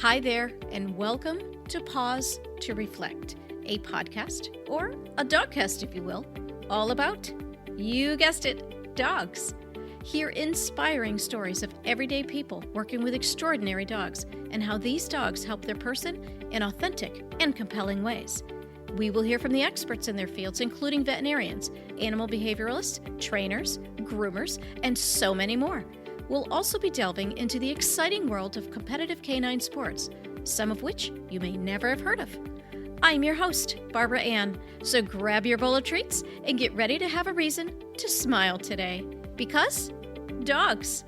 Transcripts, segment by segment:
Hi there, and welcome to Pause to Reflect, a podcast, or a dogcast, if you will, all about, you guessed it, dogs. Hear inspiring stories of everyday people working with extraordinary dogs and how these dogs help their person in authentic and compelling ways. We will hear from the experts in their fields, including veterinarians, animal behavioralists, trainers, groomers, and so many more. We'll also be delving into the exciting world of competitive canine sports, some of which you may never have heard of. I'm your host, Barbara Ann, so grab your bowl of treats and get ready to have a reason to smile today. Because dogs.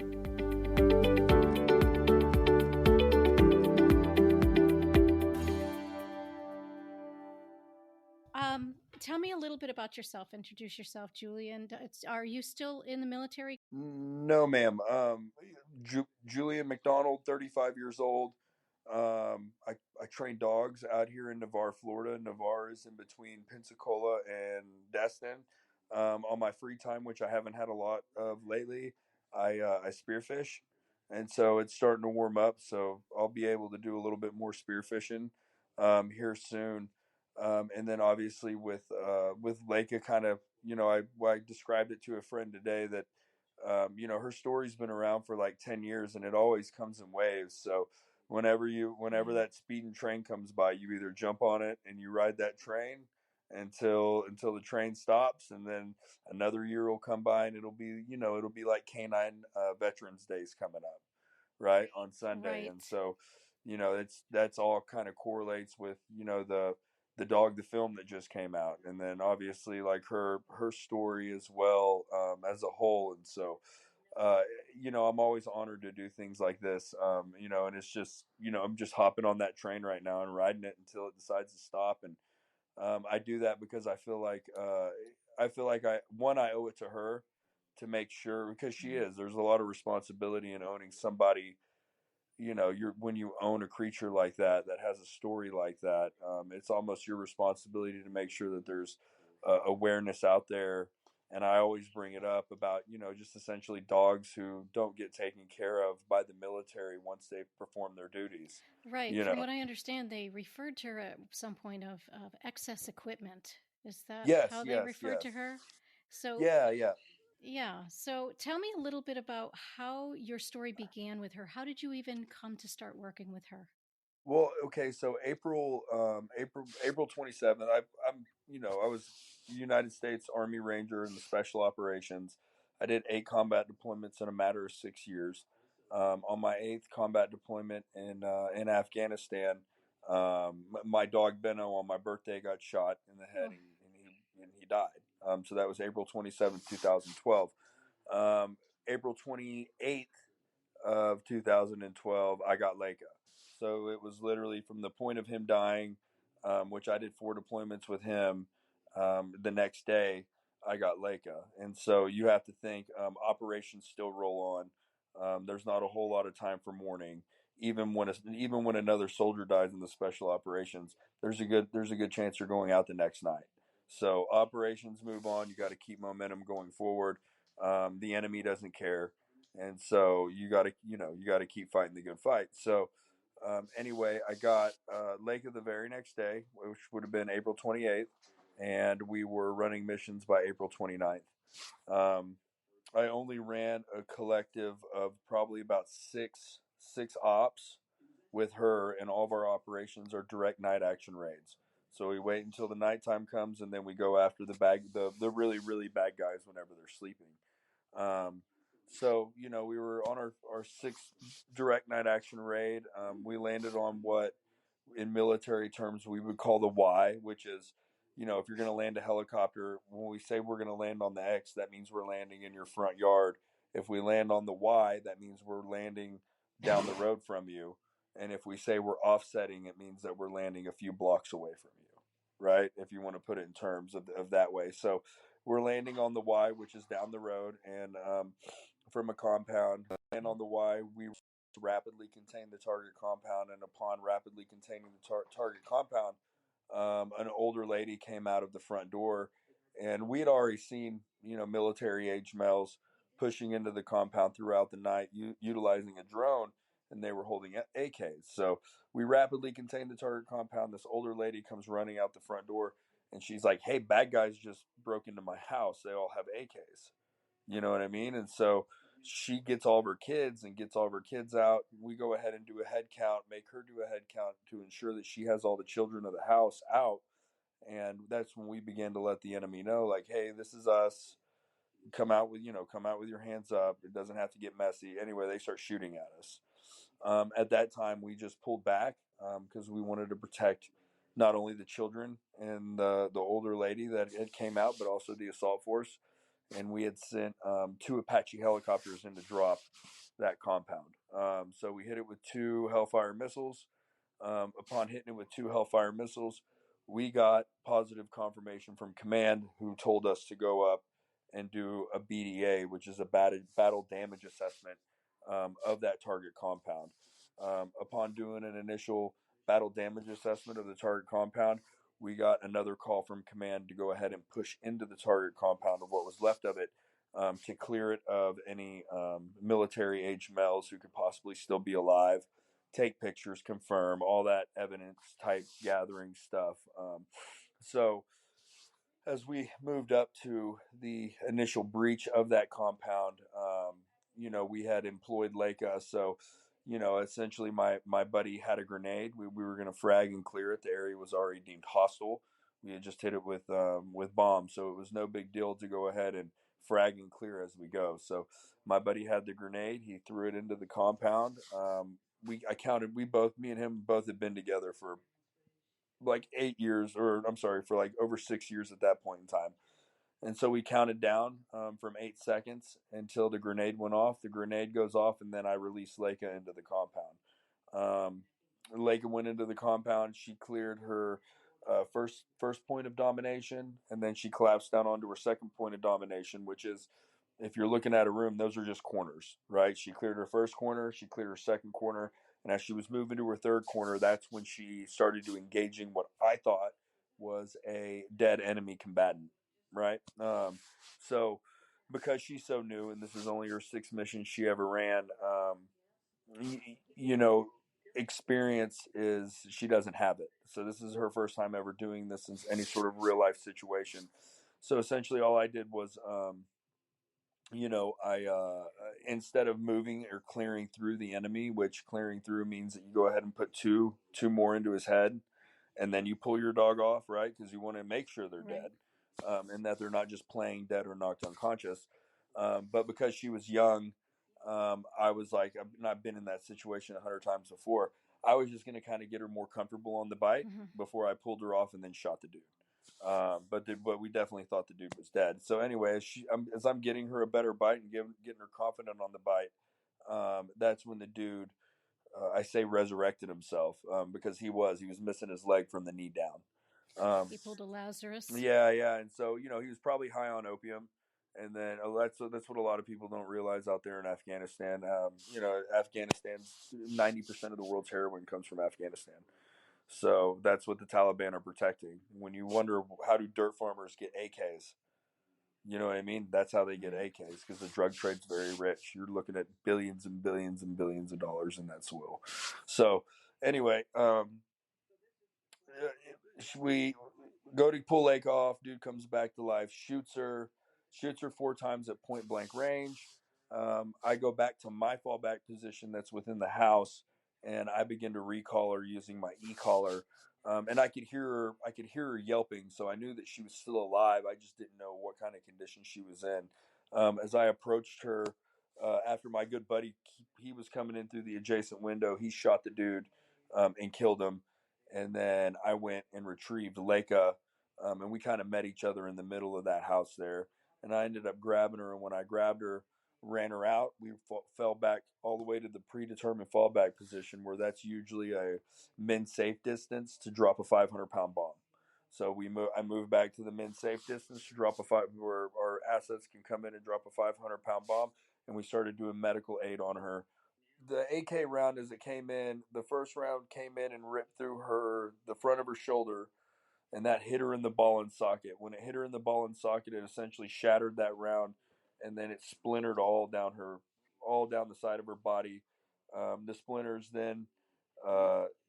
Tell me a little bit about yourself. Introduce yourself, Julian. Are you still in the military? No, ma'am. Julian McDonald, 35 years old. I train dogs out here in Navarre, Florida. Navarre is in between Pensacola and Destin. On my free time, which I haven't had a lot of lately, I spearfish, and so it's starting to warm up. So I'll be able to do a little bit more spearfishing here soon. And then obviously with Layka, kind of, I described it to a friend today that her story's been around for like 10 years and it always comes in waves. So whenever that speeding train comes by, you either jump on it and you ride that train until the train stops, and then another year will come by and it'll be like canine Veterans Days coming up, right, on Sunday. Right. And so, that's all kind of correlates with, the dog, the film that just came out, and then obviously like her story as well, as a whole. And so, I'm always honored to do things like this, and it's just, I'm just hopping on that train right now and riding it until it decides to stop. And I do that because I feel like I owe it to her to make sure, because there's a lot of responsibility in owning somebody. When you own a creature like that has a story like that, it's almost your responsibility to make sure that there's awareness out there. And I always bring it up about, just essentially dogs who don't get taken care of by the military once they perform their duties. Right. you From know what I understand, they referred to her at some point of excess equipment. Is that yes, how they yes, referred yes. to her? So, Yeah. yeah. So tell me a little bit about how your story began with her. How did you even come to start working with her? Well, okay, so April 27th. I was United States Army Ranger in the Special Operations. I did 8 combat deployments in a matter of 6 years. On my 8th combat deployment in Afghanistan, my dog Benno on my birthday got shot in the head, Oh, and he died. So that was April 27th, 2012. April 28th of 2012, I got Layka. So it was literally from the point of him dying, which I did 4 deployments with him. The next day, I got Layka. And so you have to think, operations still roll on. There's not a whole lot of time for mourning. Even when another soldier dies in the special operations, there's a good chance you're going out the next night. So operations move on. You got to keep momentum going forward. The enemy doesn't care, and so you got to keep fighting the good fight. So anyway, I got Lake of the very next day, which would have been April 28th, and we were running missions by April 29th. Um, I only ran a collective of probably about six ops with her, and all of our operations are direct night action raids. So we wait until the nighttime comes, and then we go after the really really bad guys whenever they're sleeping. Um, so we were on our sixth direct night action raid. We landed on what, in military terms, we would call the Y, which is, if you're going to land a helicopter, when we say we're going to land on the X, that means we're landing in your front yard. If we land on the Y, that means we're landing down the road from you. And if we say we're offsetting, it means that we're landing a few blocks away from you, right? If you want to put it in terms of that way. So we're landing on the Y, which is down the road, and from a compound. And on the Y, we rapidly contain the target compound, and upon rapidly containing the target compound, an older lady came out of the front door, and we had already seen, military age males pushing into the compound throughout the night, utilizing a drone. and they were holding AKs. So we rapidly contained the target compound. This older lady comes running out the front door, and she's like, "Hey, bad guys just broke into my house. They all have AKs." You know what I mean? And so she gets all of her kids and gets all of her kids out. We go ahead and do a head count, make her do a head count to ensure that she has all the children of the house out. And that's when we began to let the enemy know, like, hey, this is us. Come out with your hands up. It doesn't have to get messy. Anyway, they start shooting at us. At that time, we just pulled back because we wanted to protect not only the children and the older lady that had came out, but also the assault force. And we had sent 2 Apache helicopters in to drop that compound. So we hit it with 2 Hellfire missiles. Upon hitting it with 2 Hellfire missiles, we got positive confirmation from command, who told us to go up and do a BDA, which is a battle damage assessment of that target compound. Upon doing an initial battle damage assessment of the target compound, we got another call from command to go ahead and push into the target compound of what was left of it, to clear it of any military age males who could possibly still be alive, take pictures, confirm all that evidence type gathering stuff. So as we moved up to the initial breach of that compound, we had employed Layka. So, essentially my buddy had a grenade. We were going to frag and clear it. The area was already deemed hostile. We had just hit it with bombs. So it was no big deal to go ahead and frag and clear as we go. So my buddy had the grenade. He threw it into the compound. Me and him both had been together for like 8 years, or I'm sorry, for like over 6 years at that point in time. And so we counted down from 8 seconds until the grenade went off. The grenade goes off, and then I released Layka into the compound. Layka went into the compound. She cleared her first point of domination, and then she collapsed down onto her second point of domination, which is, if you're looking at a room, those are just corners, right? She cleared her first corner, she cleared her second corner, and as she was moving to her third corner, that's when she started to engaging what I thought was a dead enemy combatant, right? So because she's so new, and this is only her 6th mission she ever ran, you know, experience is she doesn't have it. So this is her first time ever doing this in any sort of real life situation. So essentially, all I did was, I instead of moving or clearing through the enemy, which clearing through means that you go ahead and put two more into his head, and then you pull your dog off, right? Because you want to make sure they're dead, and that they're not just playing dead or knocked unconscious. But because she was young, I was like, I've been in that situation 100 times before. I was just going to kind of get her more comfortable on the bite before I pulled her off and then shot the dude. But we definitely thought the dude was dead. So anyway, as I'm getting her a better bite and getting her confident on the bite, that's when the dude, I say resurrected himself, because he was missing his leg from the knee down. He pulled a Lazarus. Yeah, and so he was probably high on opium, and then that's what a lot of people don't realize out there in Afghanistan. Afghanistan's 90% of the world's heroin comes from Afghanistan. So that's what the Taliban are protecting. When you wonder how do dirt farmers get AKs, you know what I mean? That's how they get AKs, because the drug trade's very rich. You're looking at billions and billions and billions of dollars in that soil. So anyway, we go to pull Layka off. Dude comes back to life, shoots her 4 times at point blank range. I go back to my fallback position that's within the house, and I begin to recall her using my e-collar. And I could hear her yelping, so I knew that she was still alive. I just didn't know what kind of condition she was in. As I approached her, after my good buddy, he was coming in through the adjacent window. He shot the dude and killed him. And then I went and retrieved Layka, and we kind of met each other in the middle of that house there. And I ended up grabbing her, and when I grabbed her, ran her out, we fell back all the way to the predetermined fallback position, where that's usually a min safe distance to drop a 500-pound bomb. So I moved back to the min safe distance to drop where our assets can come in and drop a 500-pound bomb, and we started doing medical aid on her. The AK round, as it came in, the first round came in and ripped through the front of her shoulder, and that hit her in the ball and socket. When it hit her in the ball and socket, it essentially shattered that round, and then it splintered all down the side of her body, The splinters then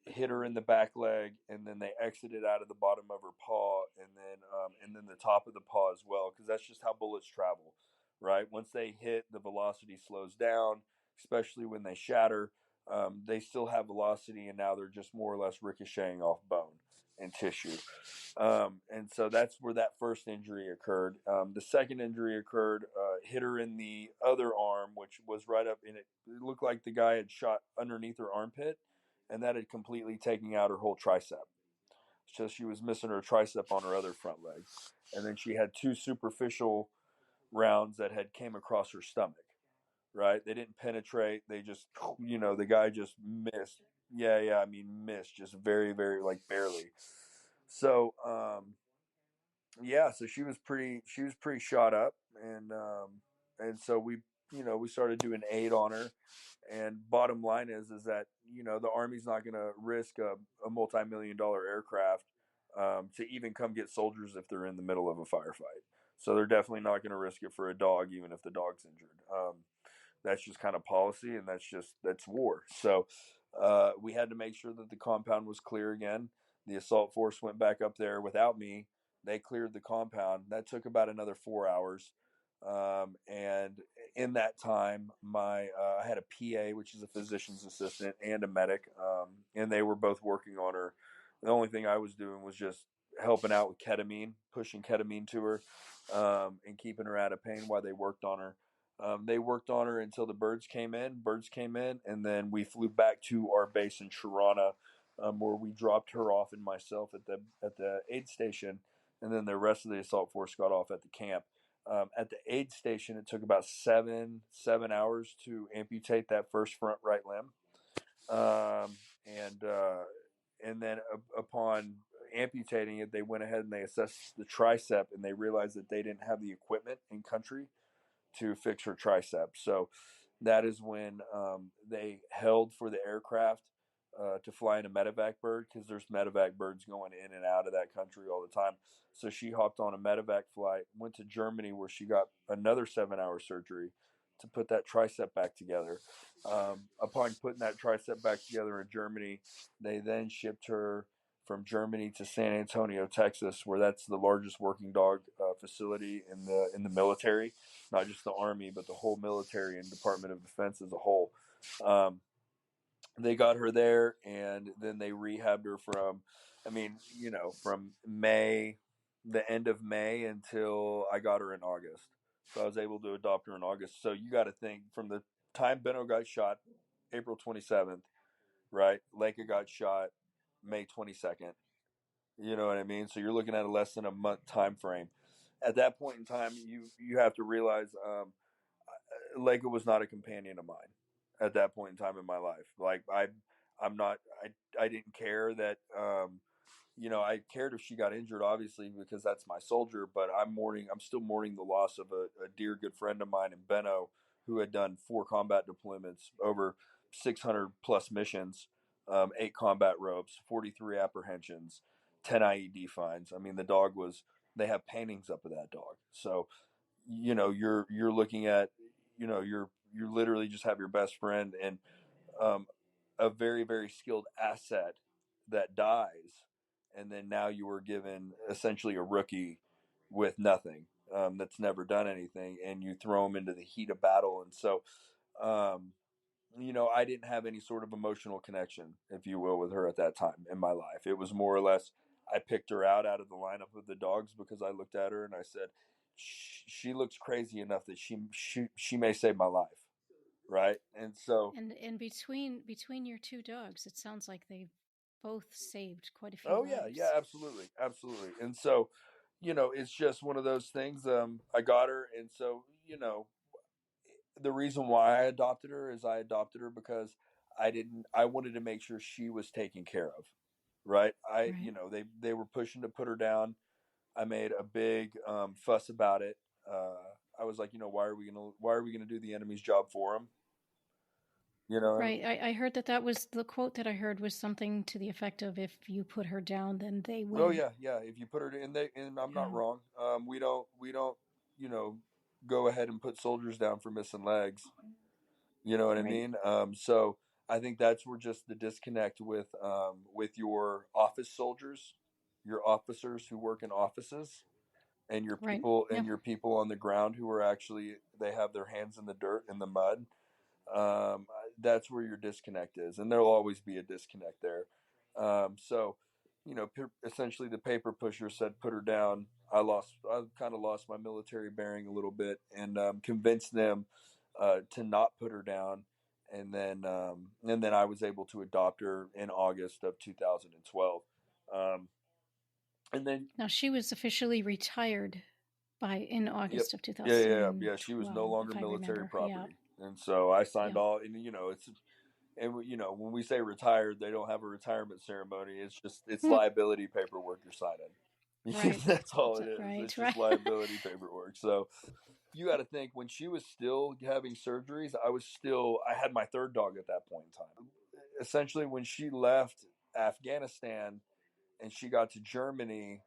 hit her in the back leg, and then they exited out of the bottom of her paw, and then the top of the paw as well, because that's just how bullets travel, right? Once they hit, the velocity slows down, especially when they shatter. They still have velocity, and now they're just more or less ricocheting off bone and tissue. And so that's where that first injury occurred. The second injury occurred, hit her in the other arm, which was right up in it. It looked like the guy had shot underneath her armpit, and that had completely taken out her whole tricep. So she was missing her tricep on her other front leg. And then she had two superficial rounds that had came across her stomach, right? They didn't penetrate. They just, the guy just missed. Yeah. I mean, missed just very, very, like barely. So, so she was pretty shot up, and so we started doing aid on her. And bottom line is that the Army's not going to risk a multi-million-dollar aircraft to even come get soldiers if they're in the middle of a firefight. So they're definitely not going to risk it for a dog, even if the dog's injured. That's just kind of policy, and that's war. So we had to make sure that the compound was clear again. The assault force went back up there without me. They cleared the compound. That took about another 4 hours. And in that time, I had a PA, which is a physician's assistant, and a medic, and they were both working on her. The only thing I was doing was just helping out with ketamine, pushing ketamine to her, and keeping her out of pain while they worked on her. They worked on her until the birds came in. And then we flew back to our base in Tirana, where we dropped her off and myself at the aid station, and then the rest of the assault force got off at the camp. At the aid station, it took about seven hours to amputate that first front right limb, and then upon amputating it, they went ahead and they assessed the tricep, and they realized that they didn't have the equipment in country to fix her tricep. So that is when they held for the aircraft to fly in a medevac bird, because there's medevac birds going in and out of that country all the time. So she hopped on a medevac flight, went to Germany, where she got another 7-hour surgery to put that tricep back together. Upon putting that tricep back together in Germany, they then shipped her from Germany to San Antonio, Texas, where that's the largest working dog facility in the military, not just the Army, but the whole military and Department of Defense as a whole. They got her there, and then they rehabbed her from May, the end of May, until I got her in August. So I was able to adopt her in August. So you got to think, from the time Benno got shot, April 27th, right? Layka got shot May 22nd. You know what I mean? So you're looking at a less than a month time frame. At that point in time, you have to realize Layka was not a companion of mine at that point in time in my life. Like I didn't care that I cared if she got injured, obviously, because that's my soldier. But I'm still mourning the loss of a dear good friend of mine in Benno, who had done 4 combat deployments, over 600 plus missions, 8 combat ropes, 43 apprehensions, 10 IED finds. I mean, the dog was. They have paintings up of that dog. So, you're looking at, you literally just have your best friend and a very, very skilled asset that dies, and then now you were given essentially a rookie with nothing, that's never done anything, and you throw him into the heat of battle. And so, I didn't have any sort of emotional connection, if you will, with her at that time in my life. It was more or less, I picked her out of the lineup of the dogs because I looked at her and I said, she looks crazy enough that she may save my life. Right. And so, and between your two dogs, it sounds like they've both saved quite a few oh lives. yeah, absolutely. And so, it's just one of those things. I got her. And so, the reason why I adopted her is I adopted her because I wanted to make sure she was taken care of. Right. Right. They were pushing to put her down. I made a big fuss about it. I was like, why are we going to do the enemy's job for them? Right. I heard that was the quote that I heard was something to the effect of, if you put her down, then they win. Oh yeah. If you put her in, and I'm not wrong. We don't, go ahead and put soldiers down for missing legs. You know what I mean? So I think that's where just the disconnect with your office soldiers, your officers who work in offices, and Right. Yeah. your people on the ground who are actually, they have their hands in the dirt, in the mud. That's where your disconnect is, and there'll always be a disconnect there. So, essentially, the paper pusher said, "Put her down." I kind of lost my military bearing a little bit, and convinced them to not put her down. And then I was able to adopt her in August of 2012. Um, and then, Now she was officially retired in yep, August of yeah. She was no 2012, longer if I military remember. Yeah. property, and so I signed Yeah. all. And it's, and when we say retired, they don't have a retirement ceremony. It's Hmm. liability paperwork you're signing. Right. That's all it is. Right. It's Right. just liability paperwork. So you got to think, when she was still having surgeries, I had my third dog at that point in time. Essentially, when she left Afghanistan and she got to Germany,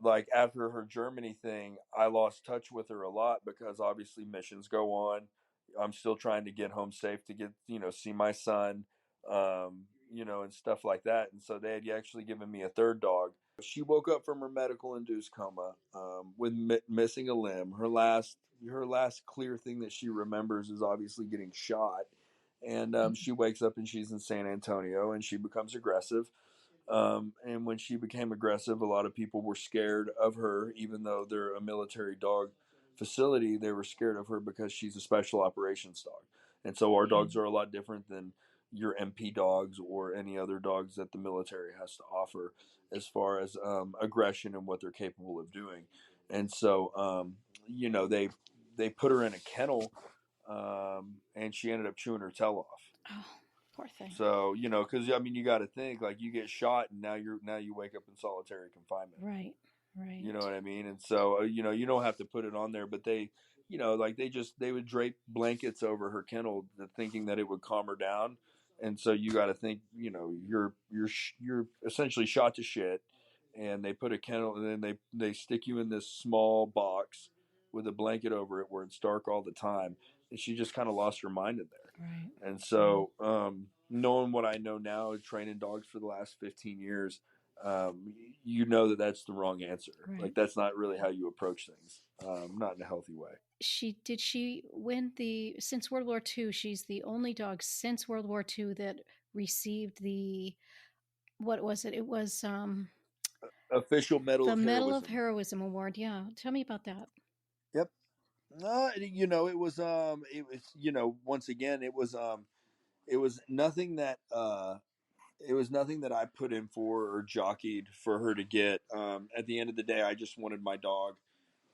like after her Germany thing, I lost touch with her a lot because obviously missions go on. I'm still trying to get home safe to get, see my son, and stuff like that. And so they had actually given me a third dog. She woke up from her medical induced coma with missing a limb. Her last clear thing that she remembers is obviously getting shot. And she wakes up and she's in San Antonio and she becomes aggressive. And when she became aggressive, a lot of people were scared of her, even though they're a military dog facility. They were scared of her because she's a special operations dog. And so our dogs are a lot different than your MP dogs or any other dogs that the military has to offer as far as aggression and what they're capable of doing. And so, they put her in a kennel, and she ended up chewing her tail off. Oh, poor thing. So, because I mean, you got to think, like, you get shot and now you wake up in solitary confinement. Right. Right. You know what I mean? And so, you don't have to put it on there, but they, like they would drape blankets over her kennel, thinking that it would calm her down. And so you got to think, you're essentially shot to shit, and they put a kennel, and then they stick you in this small box with a blanket over it where it's dark all the time, and she just kind of lost her mind in there. Right. And so, knowing what I know now, training dogs for the last 15 years, you know that that's the wrong answer. Right. Like, that's not really how you approach things, not in a healthy way. She win since World War II, she's the only dog since World War II that received what was it? It was Official Medal the of Medal of Heroism. Heroism Award. Yeah. Tell me about that. Yep. Once again, it was nothing that, I put in for or jockeyed for her to get. At the end of the day, I just wanted my dog,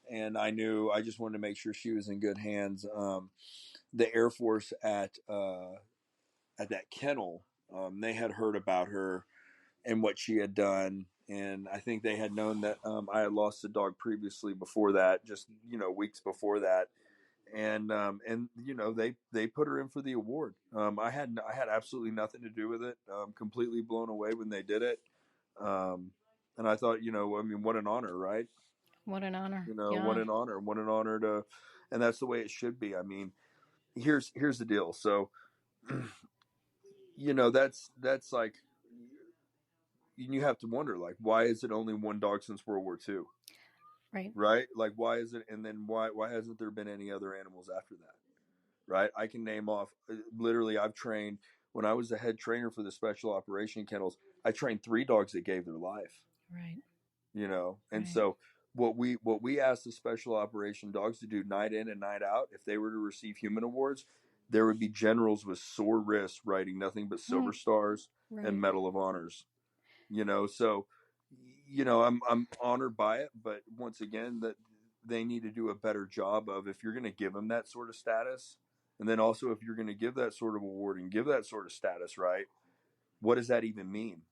and I knew I just wanted to make sure she was in good hands. The Air Force at that kennel, they had heard about her and what she had done, and I think they had known that I had lost a dog previously before that, just weeks before that, and they put her in for the award. I had absolutely nothing to do with it. Completely blown away when they did it, and I thought, I mean, what an honor, right? What an honor. What Yeah. an honor, to, and that's the way it should be. I mean, here's the deal. So, that's like, you have to wonder, like, why is it only one dog since World War II? Right. Right? Like, why is it? And then why hasn't there been any other animals after that? Right? I can name off, literally, I've trained, when I was the head trainer for the special operation kennels, I trained 3 dogs that gave their life. Right. And Right. so what we asked the special operation dogs to do night in and night out, if they were to receive human awards, there would be generals with sore wrists writing nothing but silver stars Right. and Medal of Honors. So I'm honored by it, but once again, that they need to do a better job of, if you're going to give them that sort of status, and then also if you're going to give that sort of award and give that sort of status, right, what does that even mean?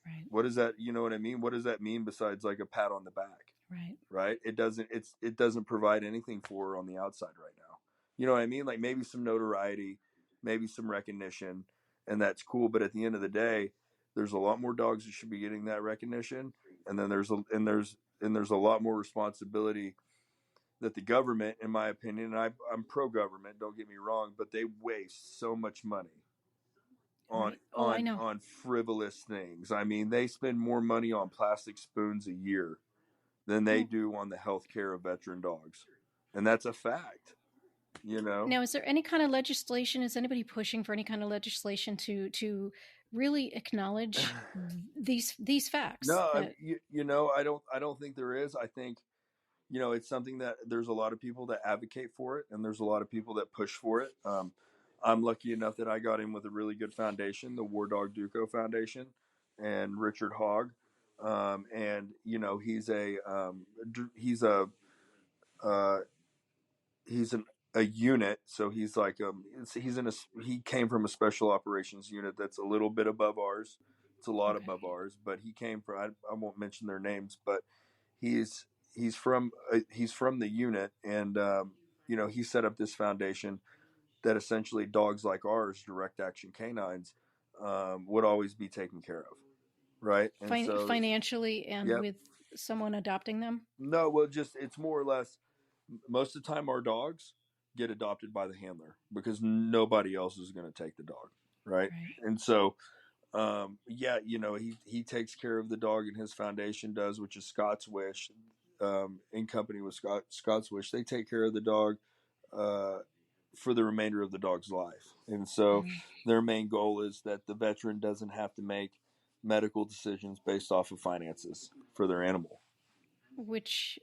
Right. What does that, you know what I mean? What does that mean besides like a pat on the back? Right. Right? It doesn't provide anything for her on the outside right now. You know what I mean? Like, maybe some notoriety, maybe some recognition, and that's cool. But at the end of the day, there's a lot more dogs that should be getting that recognition, and then there's a lot more responsibility that the government, in my opinion, and I'm pro-government, don't get me wrong, but they waste so much money on Right. Oh, I know. on frivolous things. I mean, they spend more money on plastic spoons a year than they do on the health care of veteran dogs. And that's a fact, you know. Now, is there any kind of legislation? Is anybody pushing for any kind of legislation to really acknowledge these facts? No, That you know, I don't think there is. I think, you know, it's something that there's a lot of people that advocate for it, and there's a lot of people that push for it. I'm lucky enough that I got in with a really good foundation, the War Dog Duco Foundation, and Richard Hogg, and you know, he's a uh, he's a unit, so he's like he came from a special operations unit that's a little bit above ours. It's a lot okay? above ours, but he came from I won't mention their names, but he's he's from the unit, and you know, he set up this foundation that essentially dogs like ours, direct action canines, would always be taken care of, right? And so, Financially and yep. with someone adopting them. No, well, just it's more or less most of the time our dogs get adopted by the handler because nobody else is going to take the dog, right? Right. And so, yeah, you know, he takes care of the dog, and his foundation does, which is Scott's Wish, in company with Scott's Wish. They take care of the dog for the remainder of the dog's life, and so their main goal is that the veteran doesn't have to make medical decisions based off of finances for their animal, Which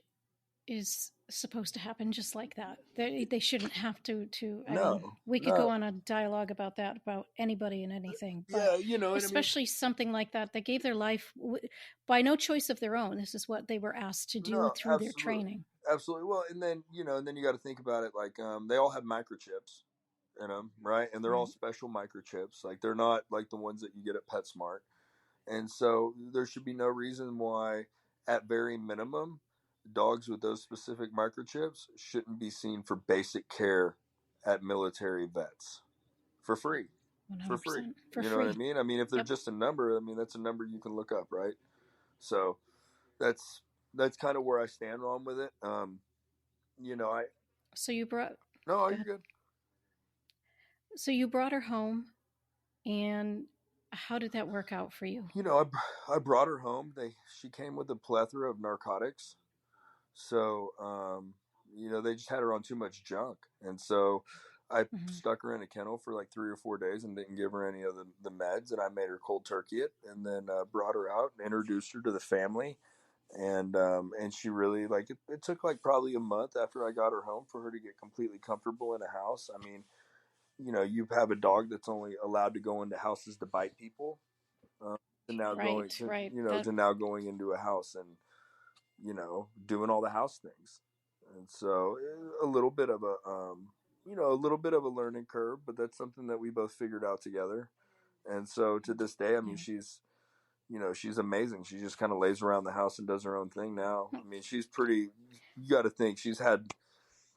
is supposed to happen just like that. They shouldn't have to. I no, mean, we could go on a dialogue about that, about anybody and anything, but yeah, you know, especially something like that. They gave their life by no choice of their own. This is what they were asked to do no, through their absolutely, training. absolutely. Well, and then, you know, and then you got to think about it like they all have microchips in them, right? And they're all Right. special microchips. Like they're not like the ones that you get at PetSmart. And so there should be no reason why, at very minimum, dogs with those specific microchips shouldn't be seen for basic care at military vets for free. 100% For free. for You know what I free. mean? I mean, if they're Yep. just a number, I mean, that's a number you can look up, right? So that's kind of where I stand on with it. You know, So you brought. no, Go you're ahead. good. So you brought her home, and how did that work out for you? You know, I brought her home. She came with a plethora of narcotics. So, you know, they just had her on too much junk. And so I stuck her in a kennel for like 3 or 4 days and didn't give her any of the meds. And I made her cold turkey it, and then brought her out and introduced her to the family. And she really like it took like probably a month after I got her home for her to get completely comfortable in a house. I mean, you know, you have a dog that's only allowed to go into houses to bite people. To now going Right, to, right. you know, to now going into a house and, you know, doing all the house things. And so a little bit of a you know, a little bit of a learning curve, but that's something that we both figured out together. And so to this day, I mean, she's, you know, she's amazing. She just kind of lays around the house and does her own thing now. I mean, she's pretty, you got to think she's had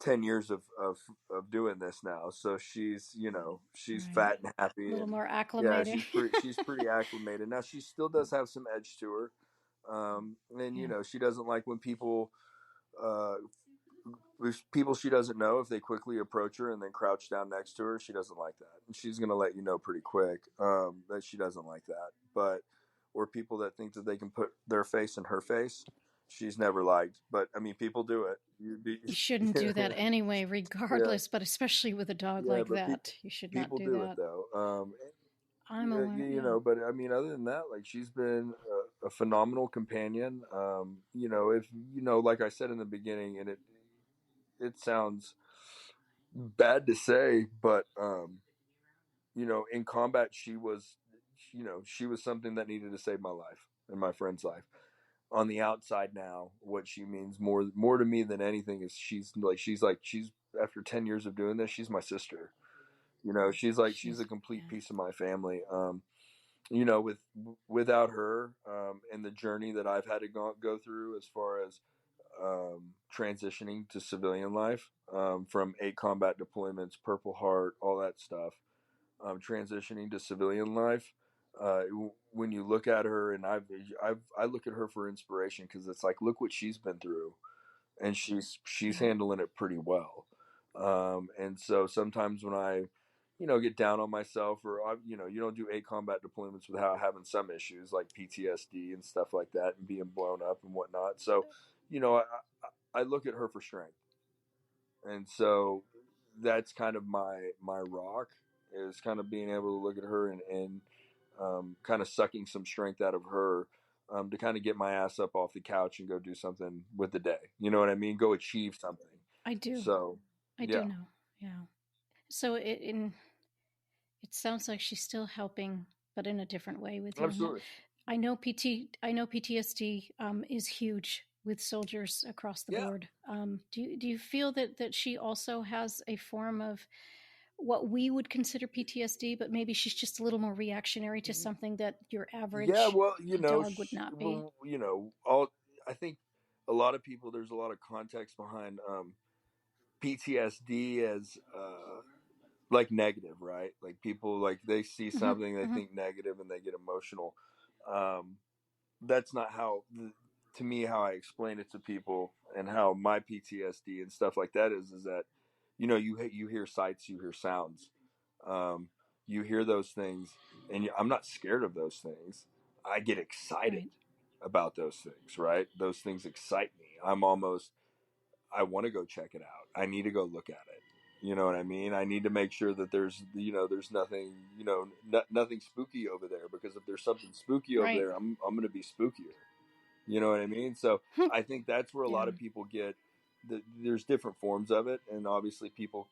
10 years of doing this now. So she's, you know, she's fat and happy, a little and more yeah, acclimated. she's pretty acclimated. Now she still does have some edge to her. And you know, she doesn't like when uh, people she doesn't know, if they quickly approach her and then crouch down next to her, she doesn't like that. And she's going to let you know pretty quick that she doesn't like that. But, or people that think that they can put their face in her face, she's never liked. But, I mean, people do it. You shouldn't do that anyway, regardless, but especially with a dog like but that. You should not people do do it, that. though. I'm aware. You know, but I mean, other than that, like she's been a phenomenal companion. You know, if you know, like I said in the beginning, and it sounds bad to say, but you know, in combat, she was, you know, she was something that needed to save my life and my friend's life. On the outside now, what she means more to me than anything is she's after 10 years of doing this, she's my sister. You know, she's a complete piece of my family. You know, without her, and the journey that I've had to go through as far as transitioning to civilian life, from 8 combat deployments, Purple Heart, all that stuff, transitioning to civilian life. When you look at her, and I look at her for inspiration, because it's like, look what she's been through, and she's handling it pretty well. And so sometimes when I, get down on myself, or you don't do 8 combat deployments without having some issues like PTSD and stuff like that, and being blown up and whatnot. So, I look at her for strength, and so that's kind of my rock, is kind of being able to look at her and kind of sucking some strength out of her, to kind of get my ass up off the couch and go do something with the day. You know what I mean? Go achieve something. I do. So, I do know. Yeah. So it sounds like she's still helping, but in a different way with you. Absolutely. I know PTSD is huge with soldiers across the board. Do you feel that she also has a form of what we would consider PTSD, but maybe she's just a little more reactionary to something that your average dog would not be? I think a lot of people, there's a lot of context behind PTSD as like negative, right? Like people, like they see something, they think negative, and they get emotional. That's not how, to me, how I explain it to people, and how my PTSD and stuff like that is that, you hear sights, you hear sounds, you hear those things, and I'm not scared of those things. I get excited about those things, right? Those things excite me. I want to go check it out. I need to go look at it. You know what I mean? I need to make sure that there's nothing, nothing spooky over there, because if there's something spooky over there, I'm going to be spookier. You know what I mean? So I think that's where a lot of people get, there's different forms of it. And obviously people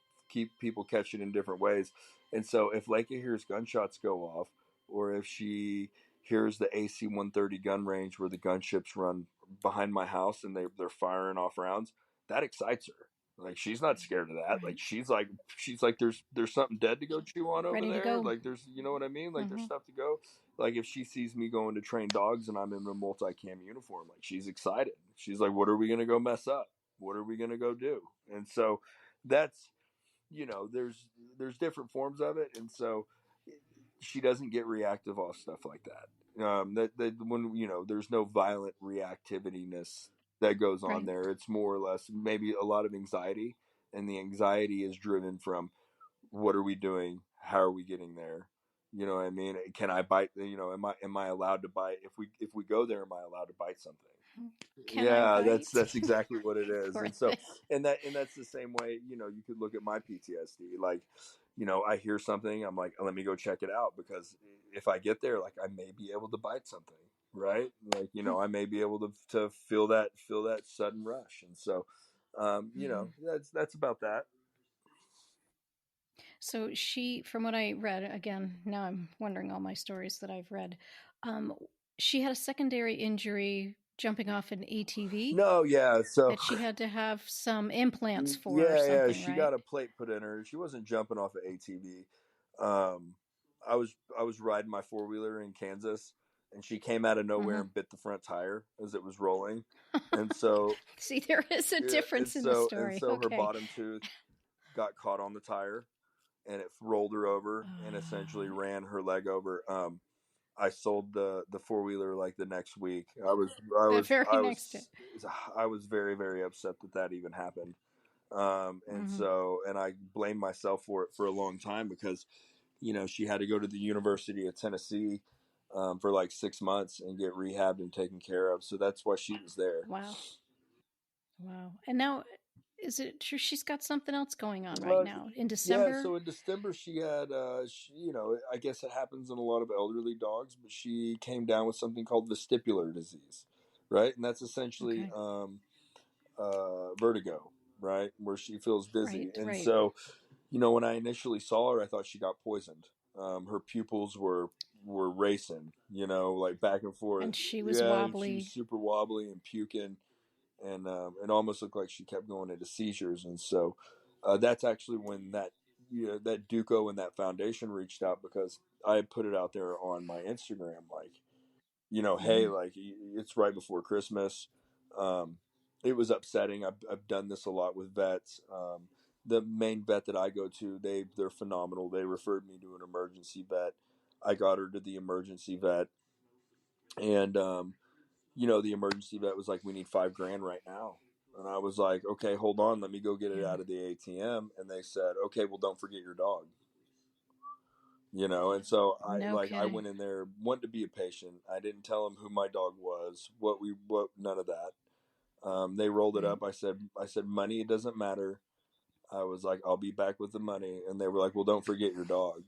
catch it in different ways. And so if Layka hears gunshots go off, or if she here's the AC-130 gun range where the gunships run behind my house and they're firing off rounds, that excites her. Like, she's not scared of that. Like, she's like, there's something dead to go chew on over there. Like, there's, you know what I mean? Like, there's stuff to go. Like, if she sees me going to train dogs and I'm in a multi-cam uniform, like, she's excited. She's like, what are we going to go mess up? What are we going to go do? And so that's, there's different forms of it. And so she doesn't get reactive off stuff like that. That when, there's no violent reactivityness that goes on there. It's more or less maybe a lot of anxiety, and the anxiety is driven from, what are we doing? How are we getting there? You know what I mean? Can I bite? Am I allowed to bite? If we go there, am I allowed to bite something? That's exactly what it is. And so, and that's the same way, you could look at my PTSD. Like, I hear something, I'm like, let me go check it out, because if I get there, like, I may be able to bite something, right? Like, I may be able to feel that sudden rush. And so, that's about that. So she, from what I read, again, now I'm wondering all my stories that I've read, she had a secondary injury jumping off an ATV. No, so that she had to have some implants for, or something. She got a plate put in her. She wasn't jumping off an ATV. I was riding my 4-wheeler in Kansas, and she came out of nowhere and bit the front tire as it was rolling. And so, see, there is a difference in the story. And so her bottom tooth got caught on the tire, and it rolled her over and essentially ran her leg over. I sold the 4-wheeler like the next week. I was very, very upset that even happened. And I blamed myself for it for a long time, because, she had to go to the University of Tennessee for like 6 months and get rehabbed and taken care of. So that's why she was there. Wow. And now, is it true she's got something else going on right now in December? Yeah, so in December she had, I guess it happens in a lot of elderly dogs, but she came down with something called vestibular disease, right? And that's essentially vertigo, right? Where she feels dizzy. So, when I initially saw her, I thought she got poisoned. Her pupils were racing, like back and forth. And she was wobbly. She was super wobbly and puking. And it almost looked like she kept going into seizures. And so that's actually when that Duco and that foundation reached out, because I had put it out there on my Instagram, like, hey, like, it's right before Christmas. It was upsetting. I've done this a lot with vets. The main vet that I go to, they're phenomenal. They referred me to an emergency vet. I got her to the emergency vet, and the emergency vet was like, we need $5,000 right now. And I was like, okay, hold on, let me go get it out of the ATM. And they said, okay, well, don't forget your dog. And so No I kidding. went in there, wanted to be a patient. I didn't tell them who my dog was, none of that. They rolled it Right. up. I said, money, it doesn't matter. I was like, I'll be back with the money. And they were like, well, don't forget your dog.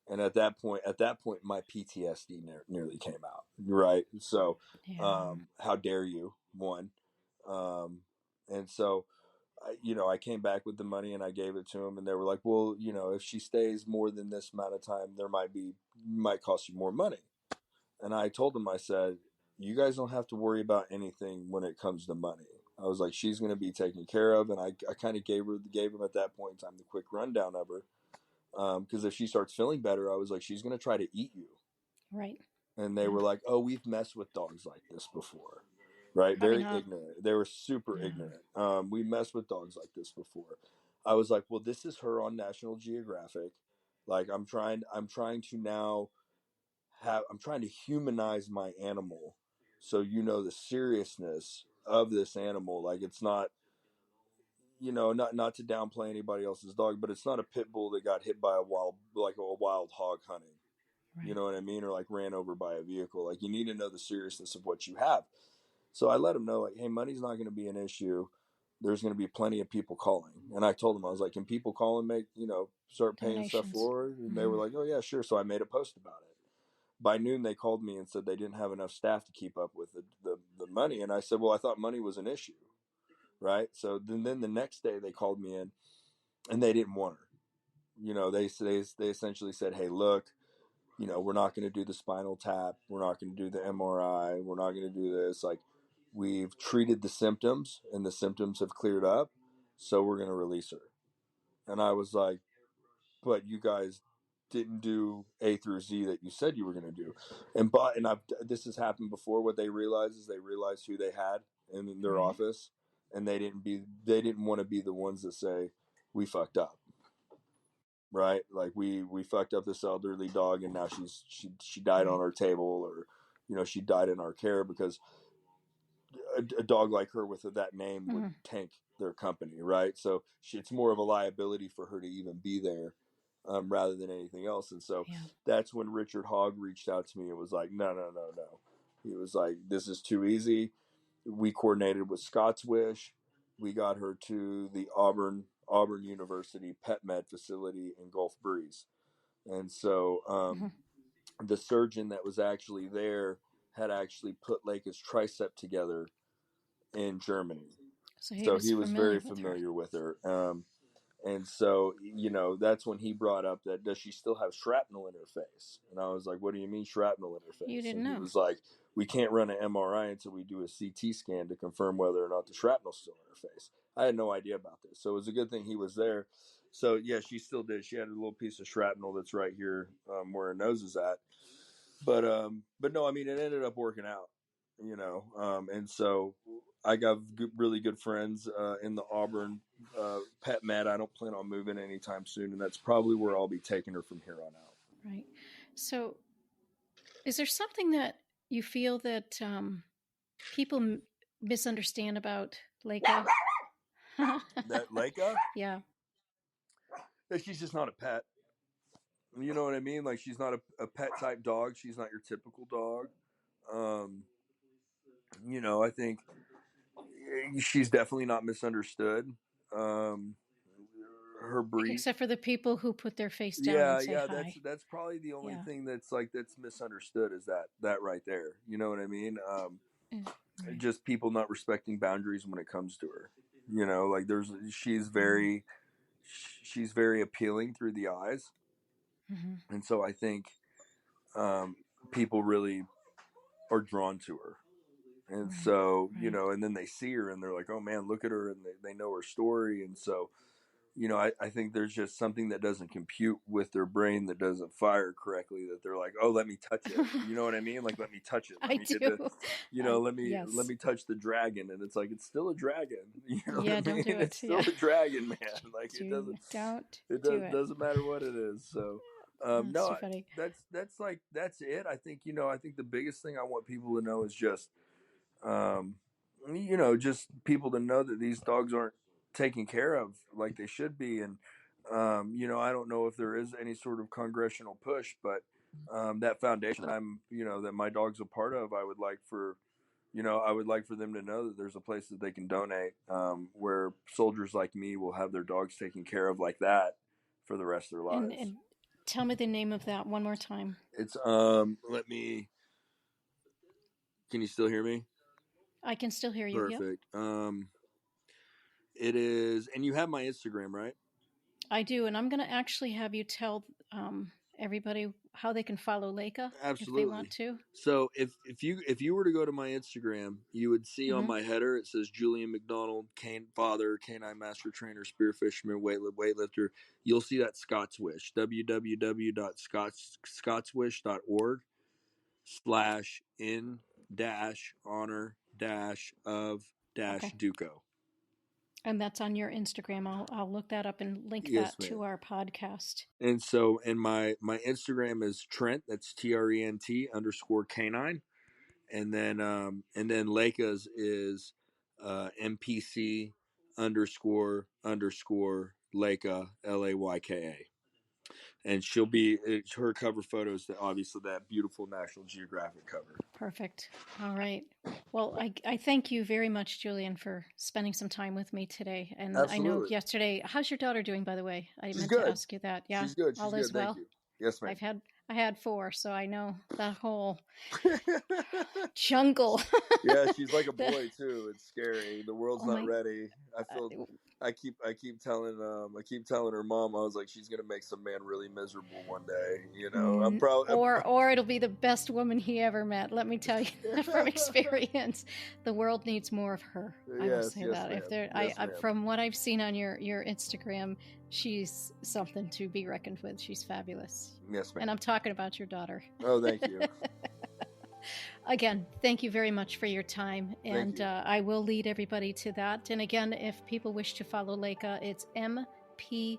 And at that point, my PTSD nearly came out. Right. So, Yeah. how dare you? One. Um, and so, I came back with the money and I gave it to them, and they were like, well, if she stays more than this amount of time, might cost you more money. And I told them, I said, you guys don't have to worry about anything when it comes to money. I was like, she's going to be taken care of. And I kind of gave them at that point in time the quick rundown of her. Because if she starts feeling better, I was like, she's going to try to eat you. Right. And they Yeah. were like, oh, we've messed with dogs like this before. Right. Probably Very not. ignorant. They were super Yeah. ignorant. We messed with dogs like this before. I was like, well, this is her on National Geographic. Like, I'm trying to now I'm trying to humanize my animal, so the seriousness of this animal. Like, it's not, not to downplay anybody else's dog, but it's not a pit bull that got hit by a wild hog hunting. Right. You know what I mean? Or like ran over by a vehicle. Like, you need to know the seriousness of what you have. So I let them know, like, hey, money's not going to be an issue. There's going to be plenty of people calling. And I told them, I was like, can people call and make, start paying stuff Donations. forward? And they were like, oh yeah, sure. So I made a post about it. By noon, they called me and said they didn't have enough staff to keep up with the money. And I said, well, I thought money was an issue. Right. So then the next day they called me in and they didn't want her. They essentially said, hey, look, we're not going to do the spinal tap. We're not going to do the MRI. We're not going to do this. Like, we've treated the symptoms and the symptoms have cleared up. So we're going to release her. And I was like, but you guys didn't do A through Z that you said you were going to do. This has happened before. What they realized is they realized who they had in their Right. office, and they didn't want to be the ones that say we fucked up. Right? Like, we fucked up this elderly dog, and now she died Right. on our table, or she died in our care, because a dog like her with that name would tank their company, right? So it's more of a liability for her to even be there, rather than anything else. And so that's when Richard Hogg reached out to me and was like, no. He was like, this is too easy. We coordinated with Scott's Wish. We got her to the Auburn University Pet Med facility in Gulf Breeze. And so the surgeon that was actually there had actually put Layka's tricep together in Germany. So He was very with her. familiar with her. And so, that's when he brought up that, does she still have shrapnel in her face? And I was like, what do you mean shrapnel in her face? You didn't and know. He was like, we can't run an MRI until we do a CT scan to confirm whether or not the shrapnel's still in her face. I had no idea about this. So it was a good thing he was there. So yeah, she still did. She had a little piece of shrapnel that's right here, where her nose is at. But no, I mean, it ended up working out, and so I got really good friends in the Auburn Pet Med. I don't plan on moving anytime soon, and that's probably where I'll be taking her from here on out. Right. So, is there something that you feel that people misunderstand about Layka? That Layka? Yeah. That she's just not a pet. You know what I mean? Like, she's not a pet type dog. She's not your typical dog. I think she's definitely not misunderstood. Her breed, Except for the people who put their face down and say hi. that's probably the only thing that's misunderstood, is that right there. You know what I mean? Right. Just people not respecting boundaries when it comes to her. Like, she's very appealing through the eyes, and so I think people really are drawn to her. And so, and then they see her and they're like, oh man, look at her, and they know her story. And so, I think there's just something that doesn't compute with their brain, that doesn't fire correctly, that they're like, oh, let me touch it. You know what I mean? Like, let me touch it. Let I me do. get let me touch the dragon. And it's like, it's still a dragon. You know what I mean? Don't do it. It's still a dragon, man. Like, Don't doesn't matter what it is. So, that's too funny. That's it. I think, I think the biggest thing I want people to know is just, just people to know that these dogs aren't taken care of like they should be. And I don't know if there is any sort of congressional push, but that foundation that my dog's a part of, I would like for them to know that there's a place that they can donate, where soldiers like me will have their dogs taken care of like that for the rest of their lives. And tell me the name of that one more time. It's can you still hear me? I can still hear you. Perfect. Yeah. It is, and you have my Instagram, right? I do, and I'm going to actually have you tell everybody how they can follow Layka. Absolutely. If they want to. So if you were to go to my Instagram, you would see on my header it says Julian McDonald, father, canine master trainer, spear fisherman, weightlifter. You'll see that Scots Wish, www.scotswish.org/in-honor-of-Duco. And that's on your Instagram. I'll look that up and link that to our podcast. And so, my Instagram is Trent. That's TRENT_canine, and then Layka's is MPC __Layka LAYKA, and she'll be her cover photos. Obviously, that beautiful National Geographic cover. Perfect. All right. Well, I thank you very much, Julian, for spending some time with me today. And Absolutely. I know yesterday, how's your daughter doing, by the way? She's meant good. to ask you that. Yeah, she's good. She's all good. is well. Thank you. Yes, ma'am. I had 4, so I know that whole jungle. Yeah, she's like a boy too. It's scary. The world's not ready. I keep telling her mom, I was like, she's gonna make some man really miserable one day. I'm probably or it'll be the best woman he ever met. Let me tell you from experience, the world needs more of her. I will say that. Ma'am. If there, yes, from what I've seen on your Instagram, she's something to be reckoned with. She's fabulous. Yes, ma'am. And I'm talking about your daughter. Oh, thank you. Again, thank you very much for your time, and I will lead everybody to that. And again, if people wish to follow Layka, it's MPC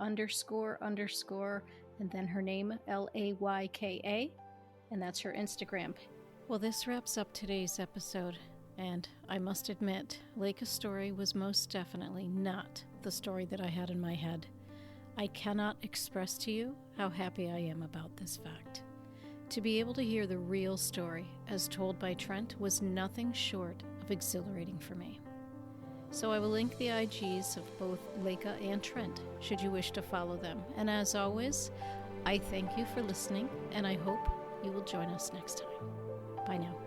__, and then her name, LAYKA, and that's her Instagram. Well, this wraps up today's episode, and I must admit, Layka's story was most definitely not the story that I had in my head. I cannot express to you how happy I am about this fact. To be able to hear the real story, as told by Trent, was nothing short of exhilarating for me. So I will link the IGs of both Layka and Trent, should you wish to follow them. And as always, I thank you for listening, and I hope you will join us next time. Bye now.